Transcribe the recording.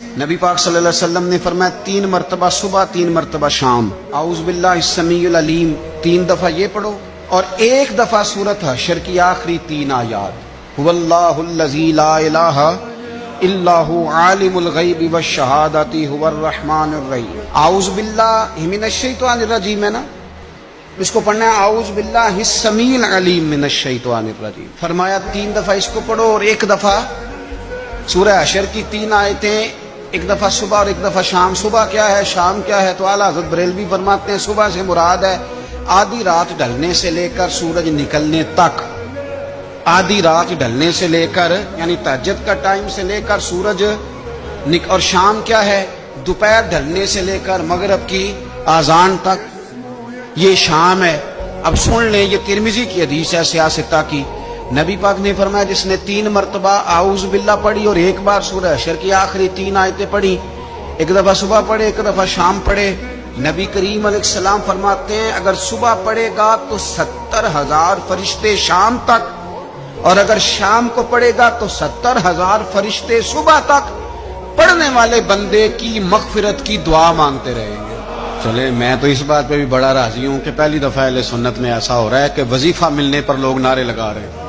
نبی پاک صلی اللہ علیہ وسلم نے فرمایا 3 مرتبہ صبح 3 مرتبہ شام اعوذ باللہ السمیع العلیم 3 دفعہ یہ پڑھو، اور 1 دفعہ سورۃ حشر کی آخری 3 آیات هو اللہ الذی لا الہ الا هو عالم الغیب والشہادۃ هو الرحمن الرحیم۔ اعوذ باللہ من الشیطان الرجیم ہے نا، اس کو پڑھنا ہے اعوذ باللہ السمیع العلیم من الشیطان الرجیم۔ فرمایا 3 دفعہ اس کو پڑھو اور 1 دفعہ سورہ حشر کی 3 آیتیں، 1 دفعہ صبح اور 1 دفعہ شام۔ صبح کیا ہے، شام کیا ہے؟ تو اعلیٰ حضرت بریلوی فرماتے ہیں صبح سے مراد ہے آدھی رات ڈھلنے سے لے کر سورج نکلنے تک، آدھی رات ڈھلنے سے لے کر یعنی تہجد کا ٹائم سے لے کر سورج اور شام کیا ہے، دوپہر ڈھلنے سے لے کر مغرب کی اذان تک، یہ شام ہے۔ اب سن لیں، یہ ترمذی کی حدیث ہے سیاستہ کی، نبی پاک نے فرمایا جس نے 3 مرتبہ اعوذ باللہ پڑھی اور 1 بار سورہ حشر کی آخری 3 آیتیں پڑھی، 1 دفعہ صبح پڑھے 1 دفعہ شام پڑھے، نبی کریم علیہ السلام فرماتے ہیں اگر صبح پڑھے گا تو 70,000 فرشتے شام تک، اور اگر شام کو پڑھے گا تو 70,000 فرشتے صبح تک پڑھنے والے بندے کی مغفرت کی دعا مانگتے رہیں گے۔ چلے میں تو اس بات پہ بھی بڑا راضی ہوں کہ پہلی دفعہ اہل سنت میں ایسا ہو رہا ہے کہ وظیفہ ملنے پر لوگ نعرے لگا رہے ہیں۔